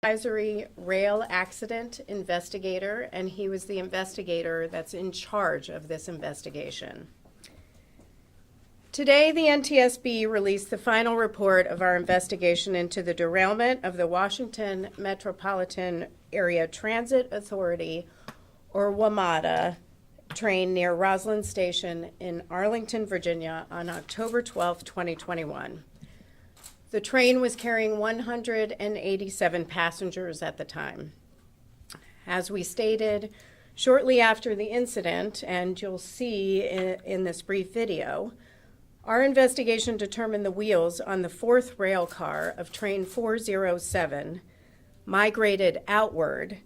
Advisory rail accident investigator, and he was the investigator that's in charge of this investigation. Today, the NTSB released the final report of our investigation into the derailment of the Washington Metropolitan Area Transit Authority, or WMATA, train near Roslyn Station in Arlington, Virginia on October 12, 2021. The train was carrying 187 passengers at the time. As we stated, shortly after the incident, and you'll see in this brief video, our investigation determined the wheels on the fourth rail car of train 407 migrated outward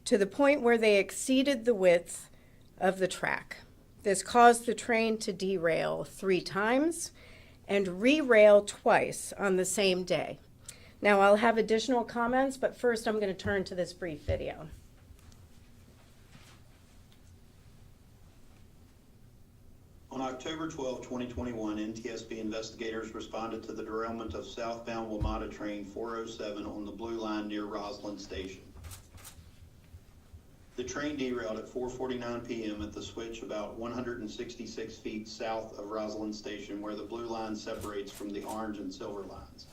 to the point where they exceeded the width of the track. This caused the train to derail 3 times and re-rail twice on the same day. Now I'll have additional comments, but first I'm going to turn to this brief video. On October 12, 2021, NTSB investigators responded to the derailment of southbound WMATA train 407 on the Blue Line near Roslyn Station. The train derailed at 4:49 p.m. at the switch about 166 feet south of Roslyn Station, where the Blue Line separates from the orange and silver lines.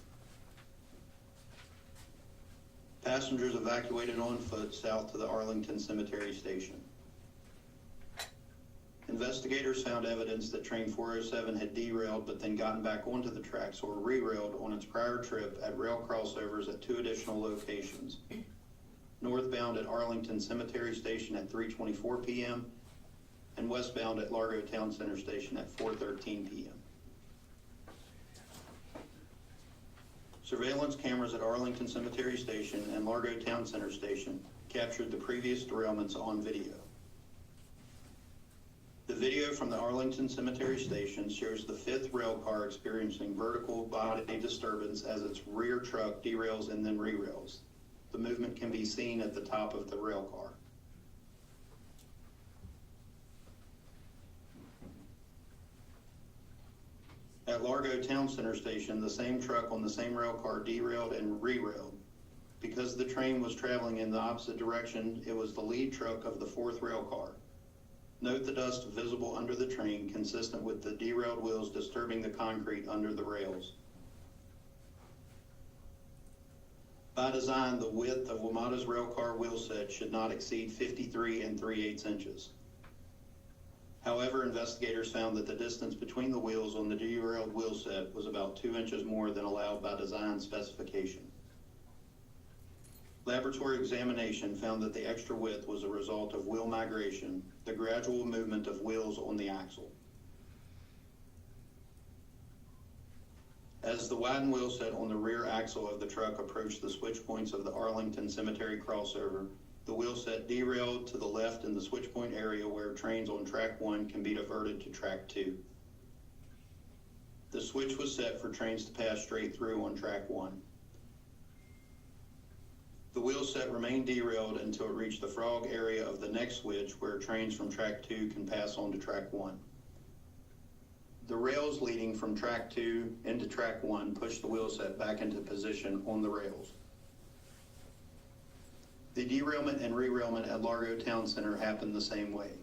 Passengers evacuated on foot south to the Arlington Cemetery Station. Investigators found evidence that train 407 had derailed but then gotten back onto the tracks or re-railed on its prior trip at rail crossovers at 2 additional locations. Northbound at Arlington Cemetery Station at 3:24 p.m. and westbound at Largo Town Center Station at 4:13 p.m. Surveillance cameras at Arlington Cemetery Station and Largo Town Center Station captured the previous derailments on video. The video from the Arlington Cemetery Station shows the 5th rail car experiencing vertical body disturbance as its rear truck derails and then re-rails. The movement can be seen at the top of the rail car. At Largo Town Center Station, the same truck on the same rail car derailed and re-railed. Because the train was traveling in the opposite direction, it was the lead truck of the 4th rail car. Note the dust visible under the train, consistent with the derailed wheels disturbing the concrete under the rails. By design, the width of WMATA's railcar wheel set should not exceed 53 3/8 inches. However, investigators found that the distance between the wheels on the derailed wheel set was about 2 inches more than allowed by design specification. Laboratory examination found that the extra width was a result of wheel migration, the gradual movement of wheels on the axle. As the widened wheel set on the rear axle of the truck approached the switch points of the Arlington Cemetery crossover, the wheel set derailed to the left in the switch point area where trains on track 1 can be diverted to track 2. The switch was set for trains to pass straight through on track 1. The wheel set remained derailed until it reached the frog area of the next switch where trains from track 2 can pass on to track 1. The rails leading from track 2 into track 1 pushed the wheel set back into position on the rails. The derailment and re-railment at Largo Town Center happened the same way.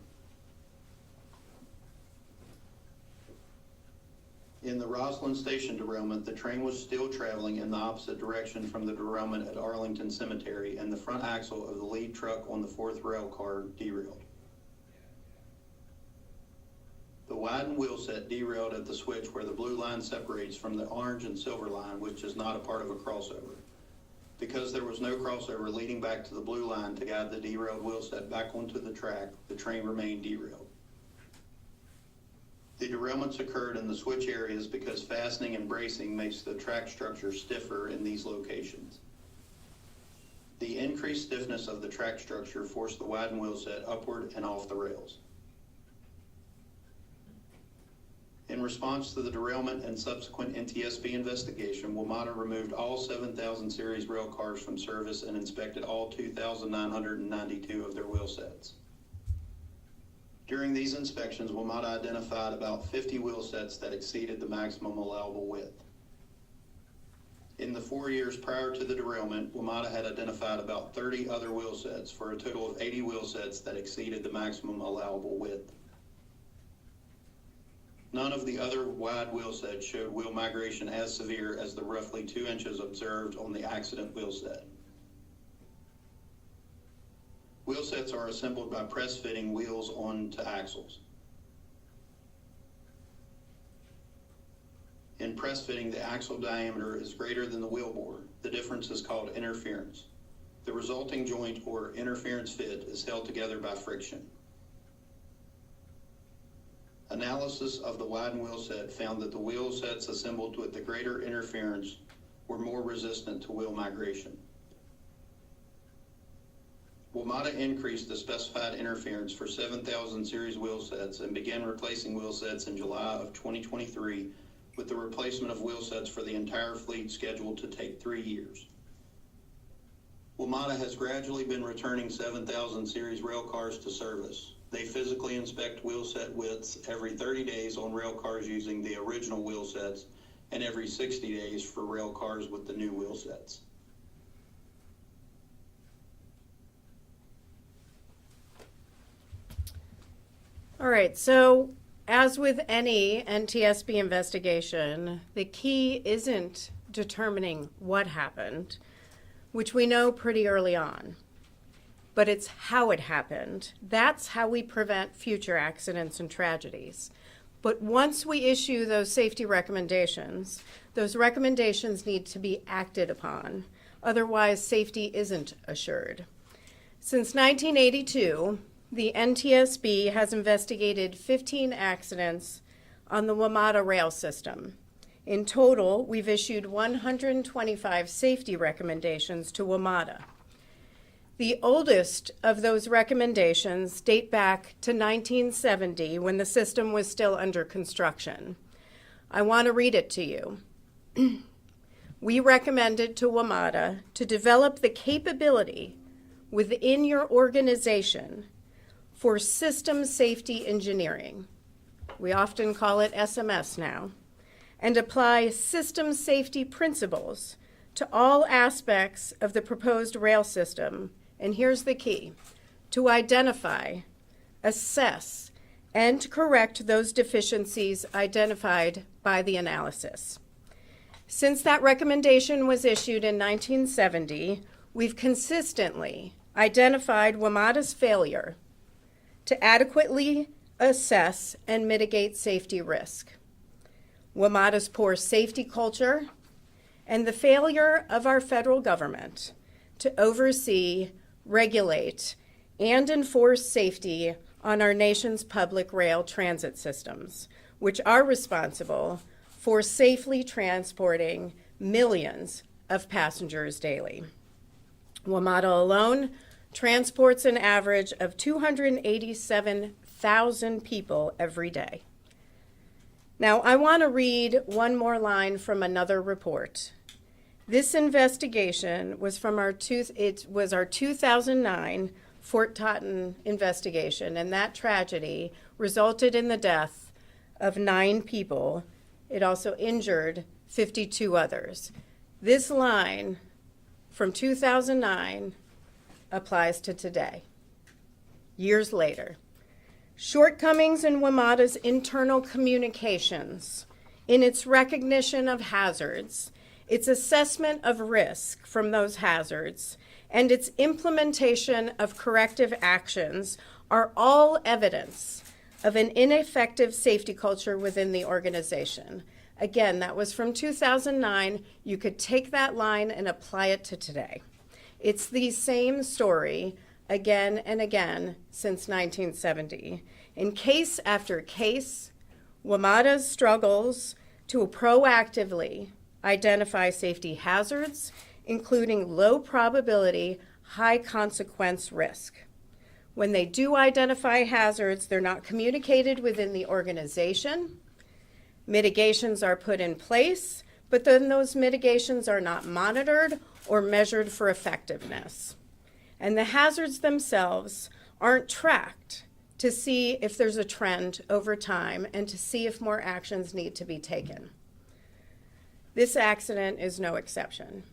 In the Roslyn Station derailment, the train was still traveling in the opposite direction from the derailment at Arlington Cemetery, and the front axle of the lead truck on the 4th rail car derailed. The widened wheel set derailed at the switch where the blue line separates from the orange and silver line, which is not a part of a crossover. Because there was no crossover leading back to the blue line to guide the derailed wheel set back onto the track, the train remained derailed. The derailments occurred in the switch areas because fastening and bracing makes the track structure stiffer in these locations. The increased stiffness of the track structure forced the widened wheel set upward and off the rails. In response to the derailment and subsequent NTSB investigation, WMATA removed all 7000 series rail cars from service and inspected all 2,992 of their wheel sets. During these inspections, WMATA identified about 50 wheel sets that exceeded the maximum allowable width. In the 4 years prior to the derailment, WMATA had identified about 30 other wheel sets for a total of 80 wheel sets that exceeded the maximum allowable width. None of the other wide wheel sets showed wheel migration as severe as the roughly 2 inches observed on the accident wheel set. Wheel sets are assembled by press fitting wheels onto axles. In press fitting, the axle diameter is greater than the wheel bore. The difference is called interference. The resulting joint or interference fit is held together by friction. Analysis of the widened wheel set found that the wheel sets assembled with the greater interference were more resistant to wheel migration. WMATA increased the specified interference for 7,000 series wheel sets and began replacing wheel sets in July of 2023, with the replacement of wheel sets for the entire fleet scheduled to take 3 years. WMATA has gradually been returning 7,000 series rail cars to service. They physically inspect wheel set widths every 30 days on rail cars using the original wheel sets and every 60 days for rail cars with the new wheel sets. All right, so as with any NTSB investigation, the key isn't determining what happened, which we know pretty early on, but it's how it happened. That's how we prevent future accidents and tragedies. But once we issue those safety recommendations, those recommendations need to be acted upon. Otherwise, safety isn't assured. Since 1982, the NTSB has investigated 15 accidents on the WMATA rail system. In total, we've issued 125 safety recommendations to WMATA. The oldest of those recommendations date back to 1970 when the system was still under construction. I want to read it to you. We recommended to WMATA to develop the capability within your organization for system safety engineering. We often call it SMS now, and apply system safety principles to all aspects of the proposed rail system. And here's the key: to identify, assess, and correct those deficiencies identified by the analysis. Since that recommendation was issued in 1970, we've consistently identified WMATA's failure to adequately assess and mitigate safety risk, WMATA's poor safety culture, and the failure of our federal government to oversee, regulate, and enforce safety on our nation's public rail transit systems, which are responsible for safely transporting millions of passengers daily. WMATA alone transports an average of 287,000 people every day. Now, I want to read one more line from another report. This investigation was from our 2009 Fort Totten investigation, and that tragedy resulted in the death of 9 people. It also injured 52 others. This line from 2009 applies to today, years later. Shortcomings in WMATA's internal communications, in its recognition of hazards, its assessment of risk from those hazards, and its implementation of corrective actions are all evidence of an ineffective safety culture within the organization. Again, that was from 2009. You could take that line and apply it to today. It's the same story again and again since 1970. In case after case, WMATA struggles to proactively identify safety hazards, including low probability, high consequence risk. When they do identify hazards, they're not communicated within the organization. Mitigations are put in place, but then those mitigations are not monitored or measured for effectiveness. And the hazards themselves aren't tracked to see if there's a trend over time and to see if more actions need to be taken. This accident is no exception.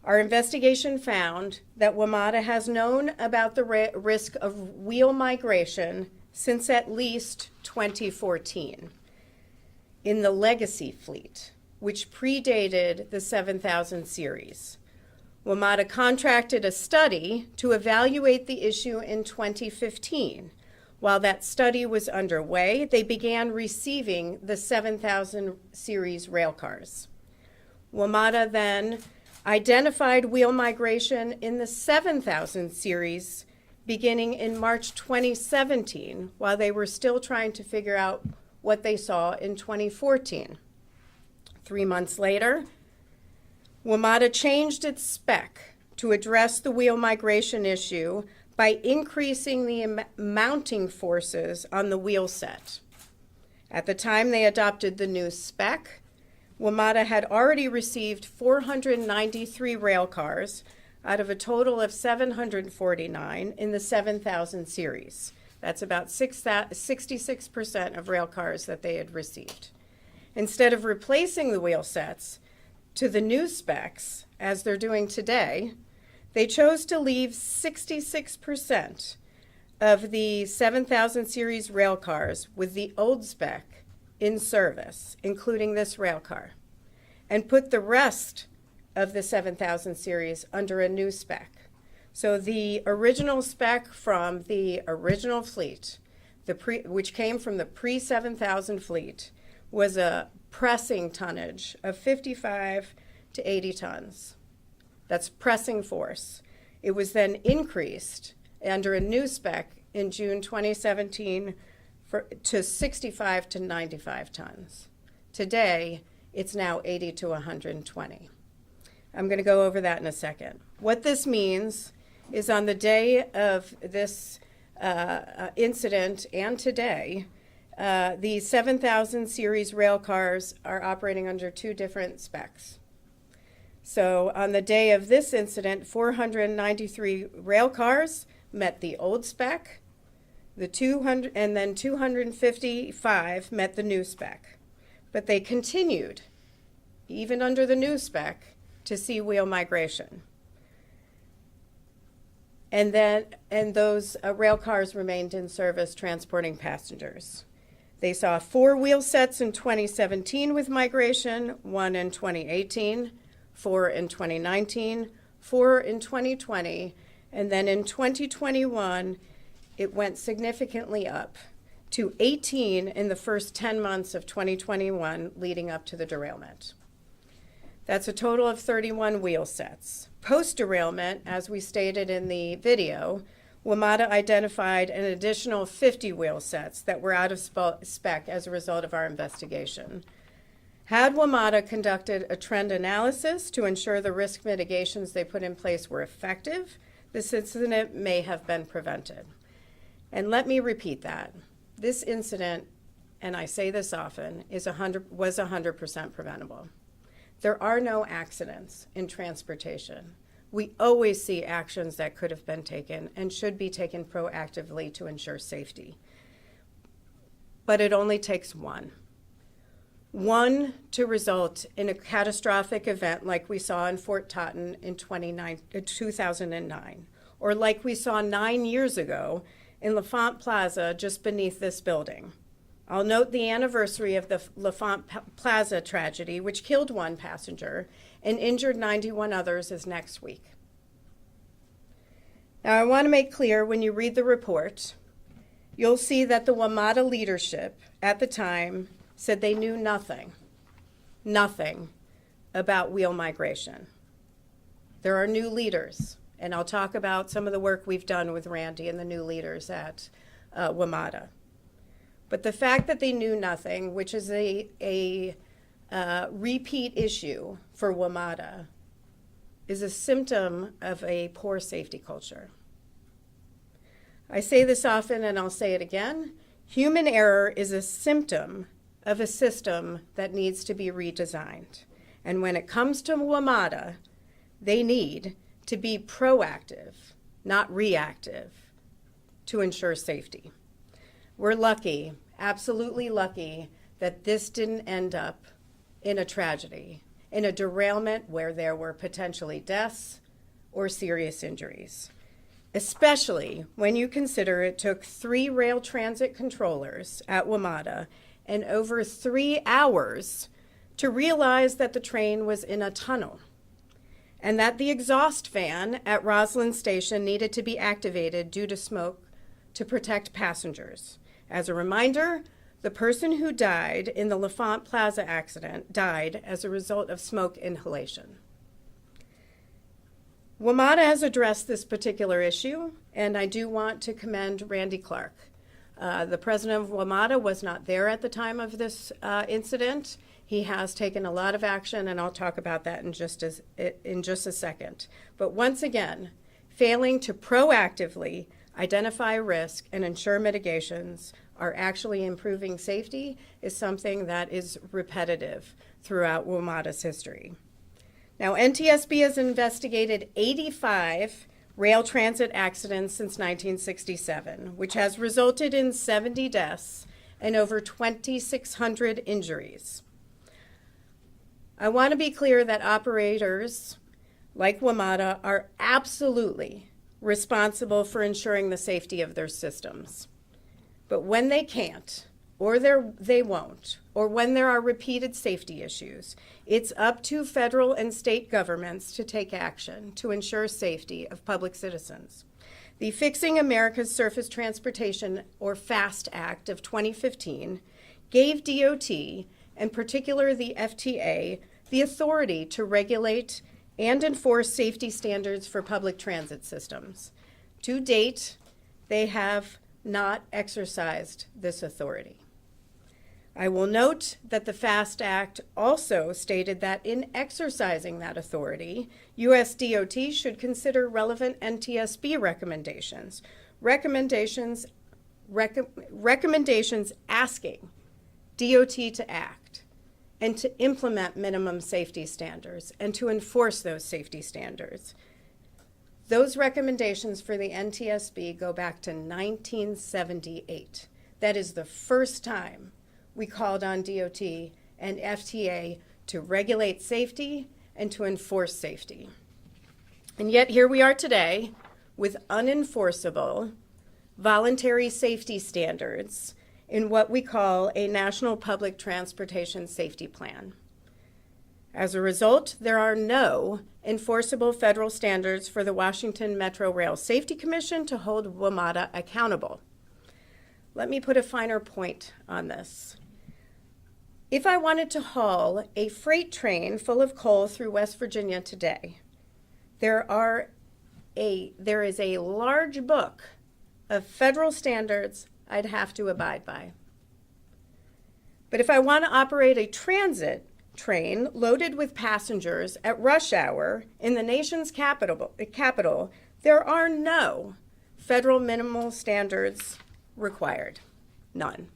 Our investigation found that WMATA has known about the risk of wheel migration since at least 2014 in the legacy fleet, which predated the 7000 series. WMATA contracted a study to evaluate the issue in 2015. While that study was underway, they began receiving the 7000 series railcars. WMATA then identified wheel migration in the 7000 series beginning in March 2017, while they were still trying to figure out what they saw in 2014. 3 months later, WMATA changed its spec to address the wheel migration issue by increasing the mounting forces on the wheel set. At the time they adopted the new spec, WMATA had already received 493 rail cars out of a total of 749 in the 7000 series. That's about 66% of rail cars that they had received. Instead of replacing the wheel sets to the new specs, as they're doing today, they chose to leave 66% of the 7000 series rail cars with the old spec in service, including this rail car, and put the rest of the 7000 series under a new spec. So the original spec from the original fleet, which came from the pre-7000 fleet, was a pressing tonnage of 55 to 80 tons. That's pressing force. It was then increased under a new spec in June 2017 to 65 to 95 tons. Today, it's now 80 to 120. I'm going to go over that in a second. What this means is on the day of this incident and today, the 7000 series rail cars are operating under two different specs. So on the day of this incident, 493 rail cars met the old spec, and then 255 met the new spec. But they continued, even under the new spec, to see wheel migration. And those rail cars remained in service transporting passengers. They saw 4 wheel sets in 2017 with migration, 1 in 2018, 4 in 2019, 4 in 2020, and then in 2021, it went significantly up to 18 in the first 10 months of 2021 leading up to the derailment. That's a total of 31 wheel sets. Post-derailment, as we stated in the video, WMATA identified an additional 50 wheel sets that were out of spec as a result of our investigation. Had WMATA conducted a trend analysis to ensure the risk mitigations they put in place were effective, this incident may have been prevented. And let me repeat that. This incident, and I say this often, was 100% preventable. There are no accidents in transportation. We always see actions that could have been taken and should be taken proactively to ensure safety. But it only takes one to result in a catastrophic event like we saw in Fort Totten in 2009, or like we saw 9 years ago in L'Enfant Plaza just beneath this building. I'll note the anniversary of the L'Enfant Plaza tragedy, which killed 1 passenger and injured 91 others, is next week. Now, I want to make clear, when you read the report, you'll see that the WMATA leadership at the time said they knew nothing about wheel migration. There are new leaders, and I'll talk about some of the work we've done with Randy and the new leaders at WMATA. But the fact that they knew nothing, which is a repeat issue for WMATA, is a symptom of a poor safety culture. I say this often, and I'll say it again. Human error is a symptom of a system that needs to be redesigned. And when it comes to WMATA, they need to be proactive, not reactive, to ensure safety. We're lucky, absolutely lucky, that this didn't end up in a tragedy, in a derailment where there were potentially deaths or serious injuries, especially when you consider it took 3 rail transit controllers at WMATA and over 3 hours to realize that the train was in a tunnel and that the exhaust fan at Roslyn Station needed to be activated due to smoke to protect passengers. As a reminder, the person who died in the L'Enfant Plaza accident died as a result of smoke inhalation. WMATA has addressed this particular issue, and I do want to commend Randy Clark. The president of WMATA was not there at the time of this incident. He has taken a lot of action, and I'll talk about that in just a second. But once again, failing to proactively identify risk and ensure mitigations are actually improving safety is something that is repetitive throughout WMATA's history. Now, NTSB has investigated 85 rail transit accidents since 1967, which has resulted in 70 deaths and over 2,600 injuries. I want to be clear that operators like WMATA are absolutely responsible for ensuring the safety of their systems. But when they can't, or they won't, or when there are repeated safety issues, it's up to federal and state governments to take action to ensure safety of public citizens. The Fixing America's Surface Transportation, or FAST Act of 2015, gave DOT, in particular the FTA, the authority to regulate and enforce safety standards for public transit systems. To date, they have not exercised this authority. I will note that the FAST Act also stated that in exercising that authority, U.S. DOT should consider relevant NTSB recommendations, recommendations asking DOT to act and to implement minimum safety standards and to enforce those safety standards. Those recommendations for the NTSB go back to 1978. That is the first time we called on DOT and FTA to regulate safety and to enforce safety. And yet here we are today with unenforceable voluntary safety standards in what we call a National Public Transportation Safety Plan. As a result, there are no enforceable federal standards for the Washington Metro Rail Safety Commission to hold WMATA accountable. Let me put a finer point on this. If I wanted to haul a freight train full of coal through West Virginia today, there is a large book of federal standards I'd have to abide by. But if I want to operate a transit train loaded with passengers at rush hour in the nation's capital, there are no federal minimal standards required. None.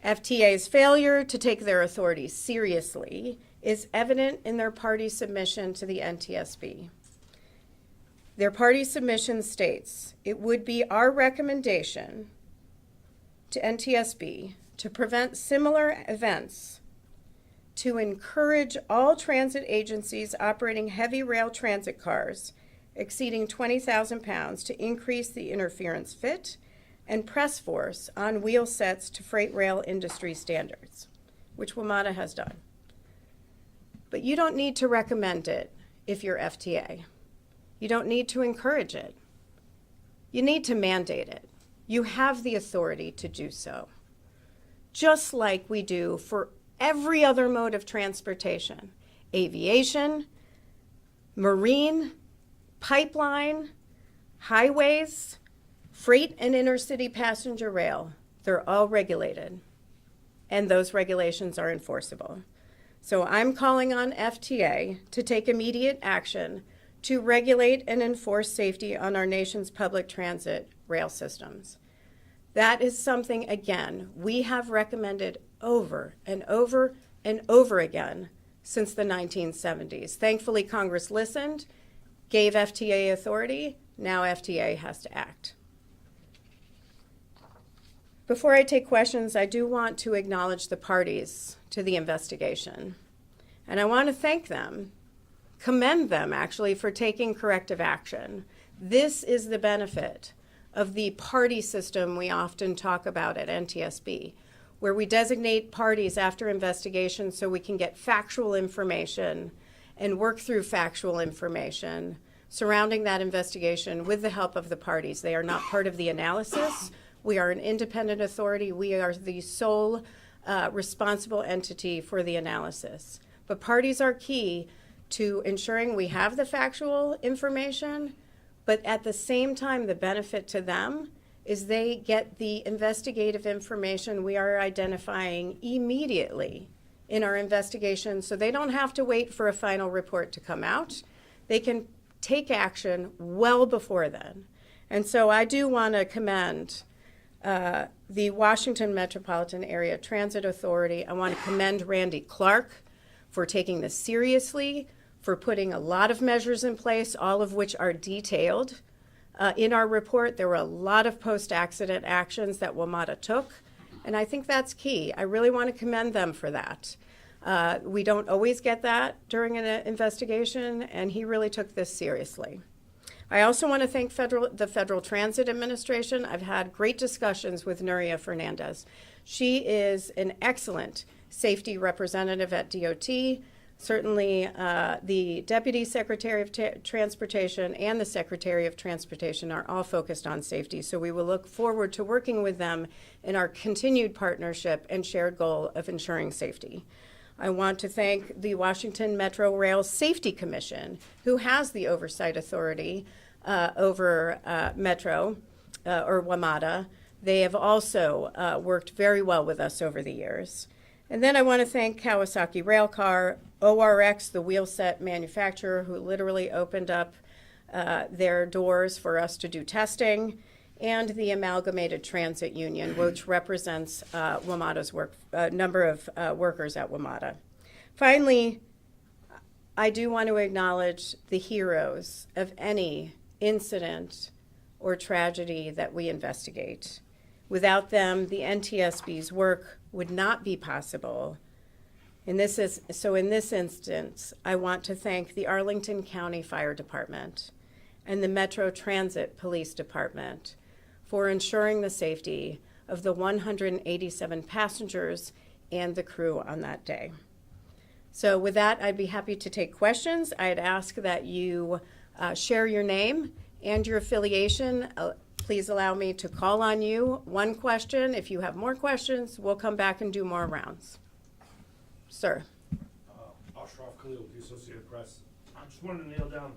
FTA's failure to take their authority seriously is evident in their party submission to the NTSB. Their party submission states, "It would be our recommendation to NTSB to prevent similar events, to encourage all transit agencies operating heavy rail transit cars exceeding 20,000 pounds to increase the interference fit and press force on wheel sets to freight rail industry standards," which WMATA has done. But you don't need to recommend it if you're FTA. You don't need to encourage it. You need to mandate it. You have the authority to do so, just like we do for every other mode of transportation: aviation, marine, pipeline, highways, freight and intercity passenger rail. They're all regulated, and those regulations are enforceable. So I'm calling on FTA to take immediate action to regulate and enforce safety on our nation's public transit rail systems. That is something, again, we have recommended over and over and over again since the 1970s. Thankfully, Congress listened, gave FTA authority. Now FTA has to act. Before I take questions, I do want to acknowledge the parties to the investigation. And I want to thank them, commend them actually, for taking corrective action. This is the benefit of the party system we often talk about at NTSB, where we designate parties after investigations so we can get factual information and work through factual information surrounding that investigation with the help of the parties. They are not part of the analysis. We are an independent authority. We are the sole responsible entity for the analysis. But parties are key to ensuring we have the factual information, but at the same time, the benefit to them is they get the investigative information we are identifying immediately in our investigation, so they don't have to wait for a final report to come out. They can take action well before then. And so I do want to commend the Washington Metropolitan Area Transit Authority. I want to commend Randy Clark for taking this seriously, for putting a lot of measures in place, all of which are detailed in our report. There were a lot of post-accident actions that WMATA took, and I think that's key. I really want to commend them for that. We don't always get that during an investigation, and he really took this seriously. I also want to thank the Federal Transit Administration. I've had great discussions with Nuria Fernandez. She is an excellent safety representative at DOT. Certainly, the Deputy Secretary of Transportation and the Secretary of Transportation are all focused on safety, so we will look forward to working with them in our continued partnership and shared goal of ensuring safety. I want to thank the Washington Metro Rail Safety Commission, who has the oversight authority over Metro or WMATA. They have also worked very well with us over the years. And then I want to thank Kawasaki Railcar, ORX, the wheelset manufacturer, who literally opened up their doors for us to do testing, and the Amalgamated Transit Union, which represents WMATA's number of workers at WMATA. Finally, I do want to acknowledge the heroes of any incident or tragedy that we investigate. Without them, the NTSB's work would not be possible. In this instance, I want to thank the Arlington County Fire Department and the Metro Transit Police Department for ensuring the safety of the 187 passengers and the crew on that day. So with that, I'd be happy to take questions. I'd ask that you share your name and your affiliation. Please allow me to call on you. One question. If you have more questions, we'll come back and do more rounds. Sir. Ashraf Khalil with the Associated Press. I just wanted to nail down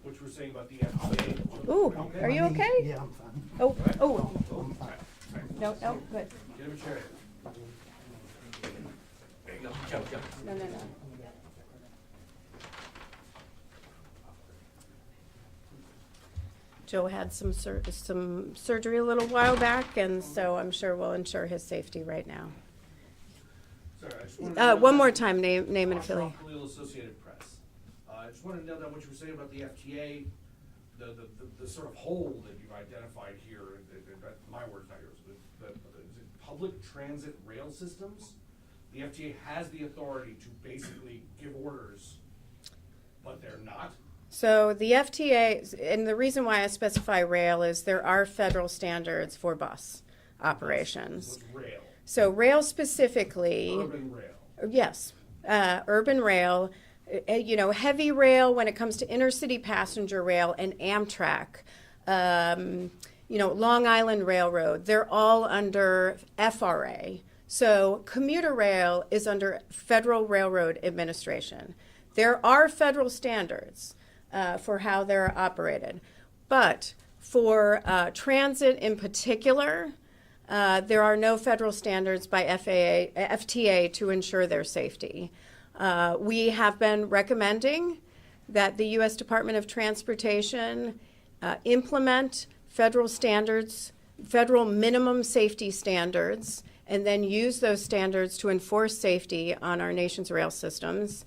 what you were saying about the FAA. Ooh, are you okay? Yeah, I'm fine. Oh, oh. I'm fine. No, no, good. Get him a chair. No, no, no. Joe had some surgery a little while back, and so I'm sure we'll ensure his safety right now. Sorry, I just wanted to nail One down- more time, name and Ashraf affiliate. Khalil, Associated Press. I just wanted to nail down what you were saying about the FTA, the sort of hole that you've identified here. My words, not yours, but is it public transit rail systems? The FTA has the authority to basically give orders, but they're not. So the FTA, and the reason why I specify rail is there are federal standards for bus operations. What's rail? So rail specifically. Urban rail. Yes, urban rail, heavy rail when it comes to intercity passenger rail and Amtrak, Long Island Railroad, they're all under FRA. So commuter rail is under Federal Railroad Administration. There are federal standards for how they're operated. But for transit in particular, there are no federal standards by FTA to ensure their safety. We have been recommending that the U.S. Department of Transportation implement federal standards, federal minimum safety standards, and then use those standards to enforce safety on our nation's rail systems.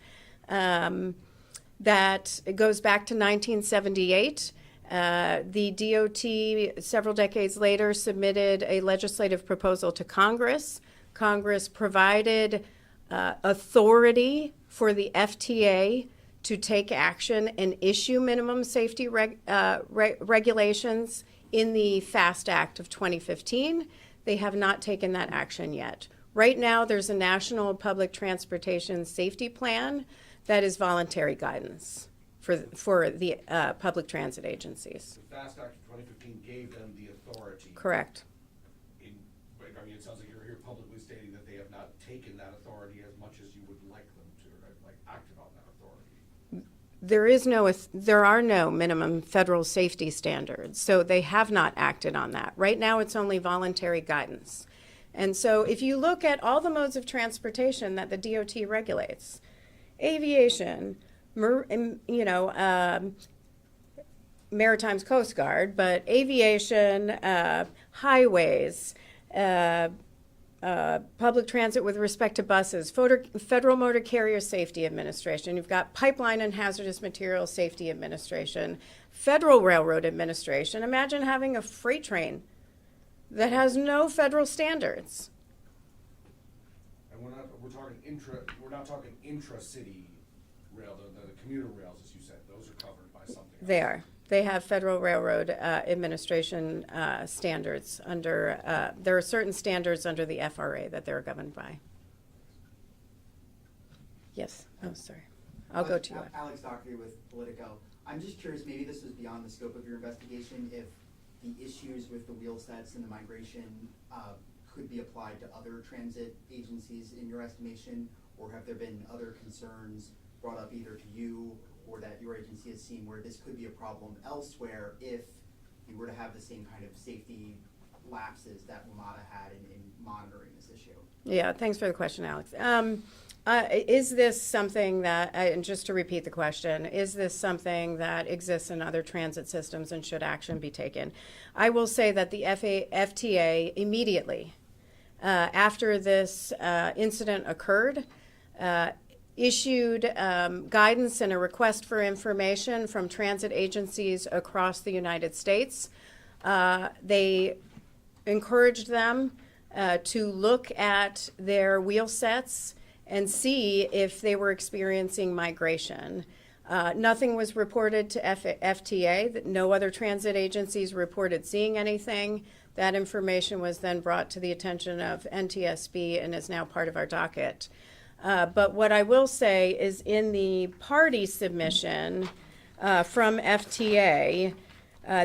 That goes back to 1978, The DOT, several decades later, submitted a legislative proposal to Congress. Congress provided authority for the FTA to take action and issue minimum safety regulations in the FAST Act of 2015. They have not taken that action yet. Right now, there's a National Public Transportation Safety Plan that is voluntary guidance for the public transit agencies. The FAST Act of 2015 gave them the authority. Correct. I mean, it sounds like you're here publicly stating that they have not taken that authority as much as you would like them to, right? Like acted on that authority. There are no minimum federal safety standards, so they have not acted on that. Right now, it's only voluntary guidance. And so if you look at all the modes of transportation that the DOT regulates, aviation, Maritime's Coast Guard, but aviation, highways, public transit with respect to buses, Federal Motor Carrier Safety Administration, you've got Pipeline and Hazardous Materials Safety Administration, Federal Railroad Administration. Imagine having a freight train that has no federal standards. And we're not talking intra-city rail, the commuter rails, as you said, those are covered by something else. They are. They have Federal Railroad Administration standards under, there are certain standards under the FRA that they're governed by. Yes, oh, sorry. I'll go to you. Alex Dockery with Politico. I'm just curious, maybe this was beyond the scope of your investigation, if the issues with the wheel sets and the migration could be applied to other transit agencies in your estimation, or have there been other concerns brought up either to you or that your agency has seen where this could be a problem elsewhere if you were to have the same kind of safety lapses that WMATA had in monitoring this issue? Yeah, thanks for the question, Alex. Is this something that, and just to repeat the question, is this something that exists in other transit systems and should action be taken? I will say that the FTA immediately after this incident occurred issued guidance and a request for information from transit agencies across the United States. They encouraged them to look at their wheel sets and see if they were experiencing migration. Nothing was reported to FTA, that no other transit agencies reported seeing anything. That information was then brought to the attention of NTSB and is now part of our docket. But what I will say is in the party submission from FTA,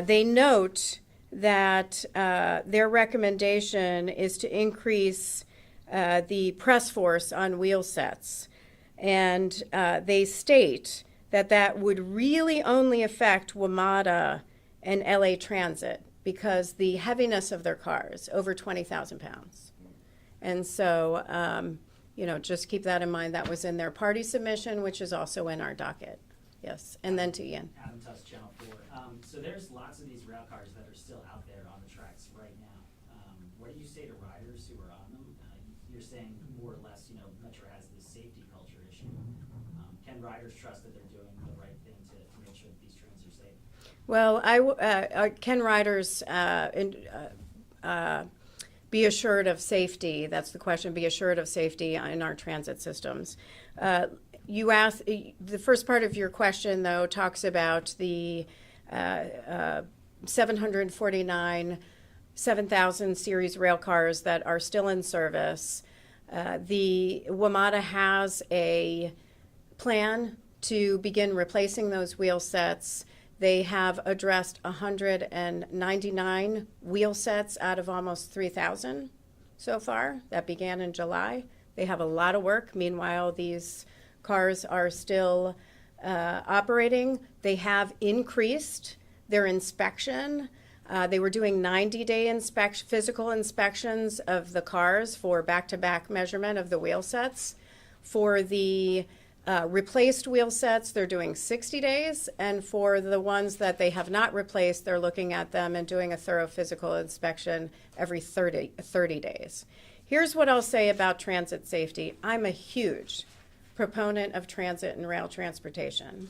they note that their recommendation is to increase the press force on wheel sets. And they state that that would really only affect WMATA and LA Transit because the heaviness of their cars, over 20,000 pounds. And so, just keep that in mind. That was in their party submission, which is also in our docket. Yes, and then to Ian. Adam Tuss, Channel 4. So there's lots of these rail cars that are still out there on the tracks right now. What do you say to riders who are on them? You're saying more or less, Metro has this safety culture issue. Can riders trust that they're doing the right thing to make sure that these trains are safe? Well, can riders be assured of safety? That's the question. Be assured of safety in our transit systems. You asked, the first part of your question, though, talks about the 749 7000 series rail cars that are still in service. The WMATA has a plan to begin replacing those wheel sets. They have addressed 199 wheel sets out of almost 3,000 so far. That began in July. They have a lot of work. Meanwhile, these cars are still operating. They have increased their inspection. They were doing 90-day physical inspections of the cars for back-to-back measurement of the wheel sets. For the replaced wheel sets, they're doing 60 days, and for the ones that they have not replaced, they're looking at them and doing a thorough physical inspection every 30 days. Here's what I'll say about transit safety. I'm a huge proponent of transit and rail transportation.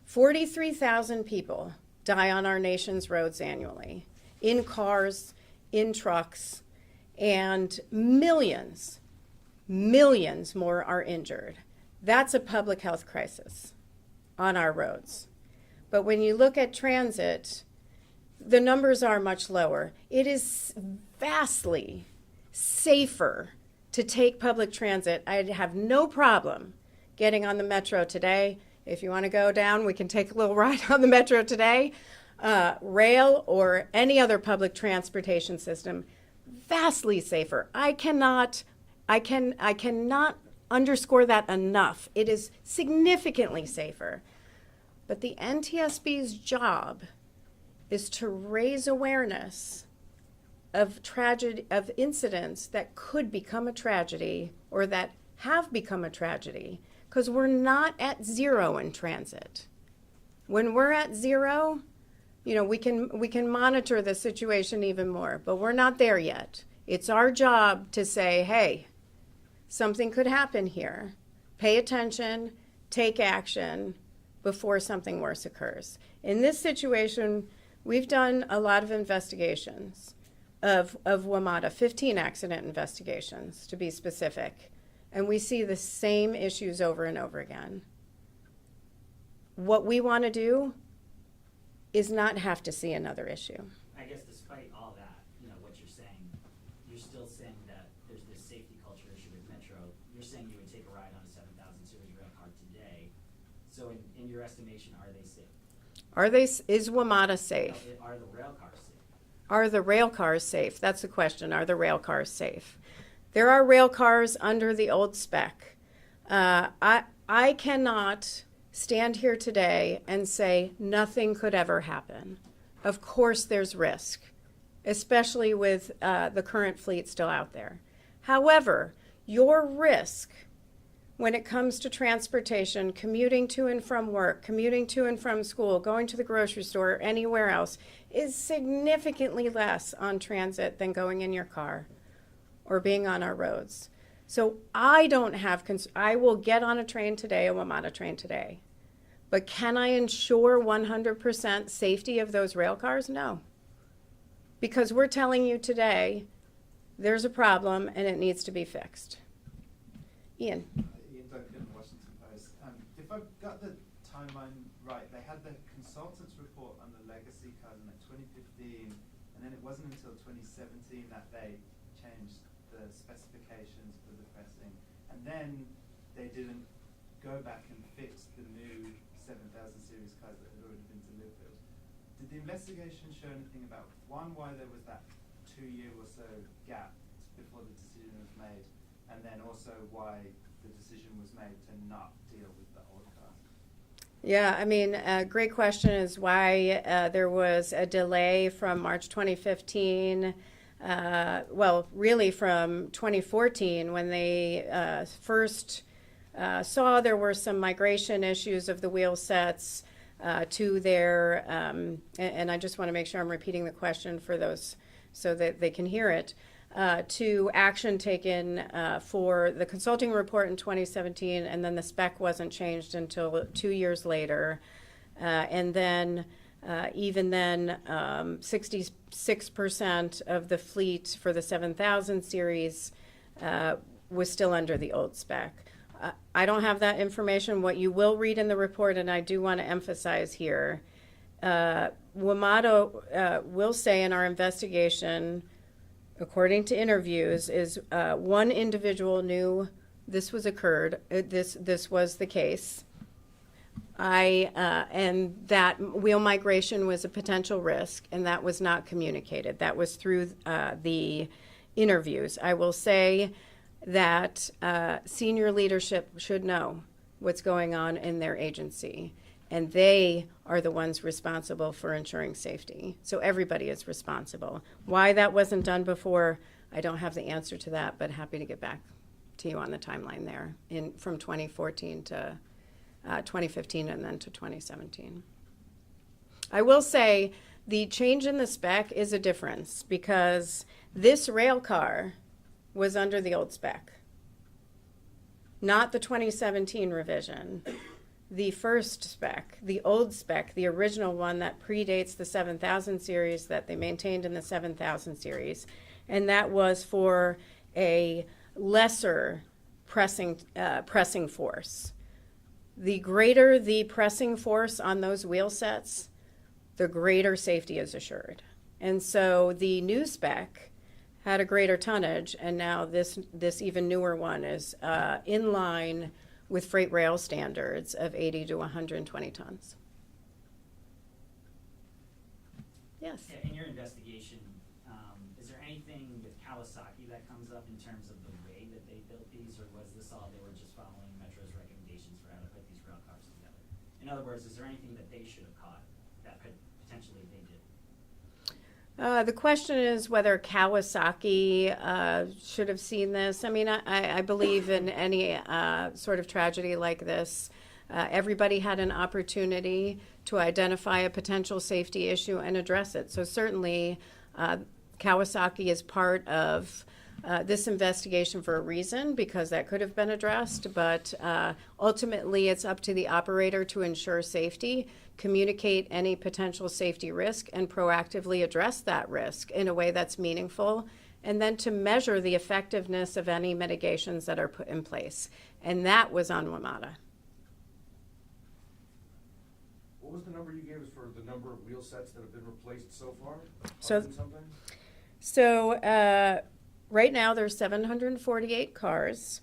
43,000 people die on our nation's roads annually, in cars, in trucks, and millions more are injured. That's a public health crisis on our roads. But when you look at transit, the numbers are much lower. It is vastly safer to take public transit. I'd have no problem getting on the metro today. If you want to go down, we can take a little ride on the metro today. Rail or any other public transportation system, vastly safer. I cannot underscore that enough. It is significantly safer. But the NTSB's job is to raise awareness of incidents that could become a tragedy or that have become a tragedy, because we're not at zero in transit. When we're at zero, we can monitor the situation even more, but we're not there yet. It's our job to say, hey, something could happen here. Pay attention, take action before something worse occurs. In this situation, we've done a lot of investigations of WMATA, 15 accident investigations to be specific, and we see the same issues over and over again. What we want to do is not have to see another issue. I guess despite all that, what you're saying, you're still saying that there's this safety culture issue with Metro. You're saying you would take a ride on a 7,000 series rail car today. So in your estimation, are they safe? Is WMATA safe? Are the rail cars safe? Are the rail cars safe? That's the question. Are the rail cars safe? There are rail cars under the old spec. I cannot stand here today and say nothing could ever happen. Of course there's risk, especially with the current fleet still out there. However, your risk when it comes to transportation, commuting to and from work, commuting to and from school, going to the grocery store, or anywhere else, is significantly less on transit than going in your car or being on our roads. So I don't have, I will get on a train today, a WMATA train today. But can I ensure 100% safety of those rail cars? No. Because we're telling you today, there's a problem and it needs to be fixed. Ian. Ian Duncan, Washington Post. If I've got the timeline right, they had the consultant's report on the legacy cars in 2015, and then it wasn't until 2017 that they changed the specifications for the pressing, and then they didn't go back and fix the new 7,000 series cars that had already been delivered. Did the investigation show anything about, one, why there was that 2-year or so gap before the decision was made, and then also why the decision was made to not deal with the old cars? Yeah, I mean, great question is why there was a delay from March 2015, well, really from 2014 when they first saw there were some migration issues of the wheel sets to their, and I just want to make sure I'm repeating the question for those so that they can hear it, to action taken for the consulting report in 2017, and then the spec wasn't changed until 2 years later. And then, even then, 66% of the fleet for the 7,000 series was still under the old spec. I don't have that information. What you will read in the report, and I do want to emphasize here, WMATA will say in our investigation, according to interviews, is one individual knew this was occurred. This was the case. And that wheel migration was a potential risk, and that was not communicated. That was through the interviews. I will say that senior leadership should know what's going on in their agency, and they are the ones responsible for ensuring safety. So everybody is responsible. Why that wasn't done before, I don't have the answer to that, but happy to get back to you on the timeline there from 2014 to 2015 and then to 2017. I will say the change in the spec is a difference because this rail car was under the old spec, not the 2017 revision. the first spec, the old spec, the original one that predates the 7000 series that they maintained in the 7000 series. And that was for a lesser pressing force. The greater the pressing force on those wheel sets, the greater safety is assured. And so the new spec had a greater tonnage, and now this even newer one is in line with freight rail standards of 80 to 120 tons. Yes. Yeah, in your investigation, is there anything with Kawasaki that comes up in terms of the way that they built these, or was this all they were just following Metro's recommendations for how to put these rail cars together? In other words, is there anything that they should have caught that could potentially they did? The question is whether Kawasaki should have seen this. I mean, I believe in any sort of tragedy like this, everybody had an opportunity to identify a potential safety issue and address it. So certainly, Kawasaki is part of this investigation for a reason, because that could have been addressed. But ultimately, it's up to the operator to ensure safety, communicate any potential safety risk, and proactively address that risk in a way that's meaningful, and then to measure the effectiveness of any mitigations that are put in place. And that was on WMATA. What was the number you gave us for the number of wheel sets that have been replaced so far? So- 100 and something? So right now there's 748 cars,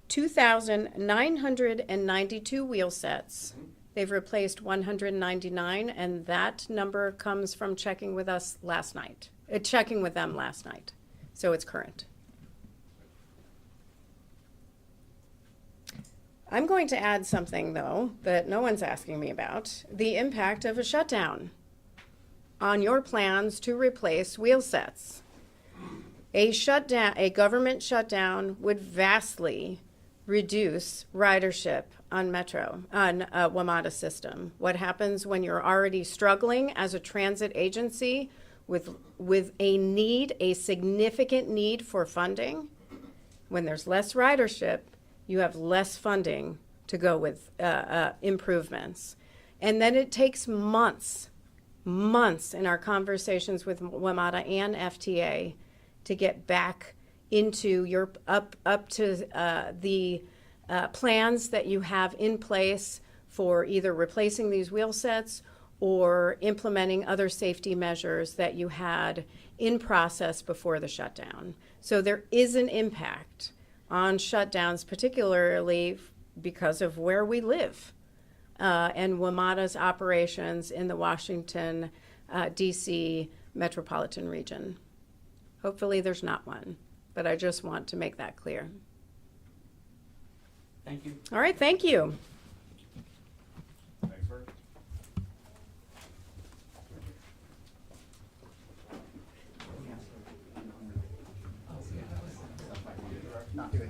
2,992 wheel sets. They've replaced 199, and that number comes from checking with us last night. Checking with them last night, so it's current. I'm going to add something, though, that no one's asking me about: the impact of a shutdown on your plans to replace wheel sets. A government shutdown would vastly reduce ridership on WMATA system. What happens when you're already struggling as a transit agency with a significant need for funding? When there's less ridership, you have less funding to go with improvements. And then it takes months in our conversations with WMATA and FTA to get back into your up to the plans that you have in place for either replacing these wheel sets or implementing other safety measures that you had in process before the shutdown. So there is an impact on shutdowns, particularly because of where we live and WMATA's operations in the Washington, D.C. metropolitan region. Hopefully there's not one, but I just want to make that clear. Thank you. All right, thank you. Thanks, Bert. Not doing.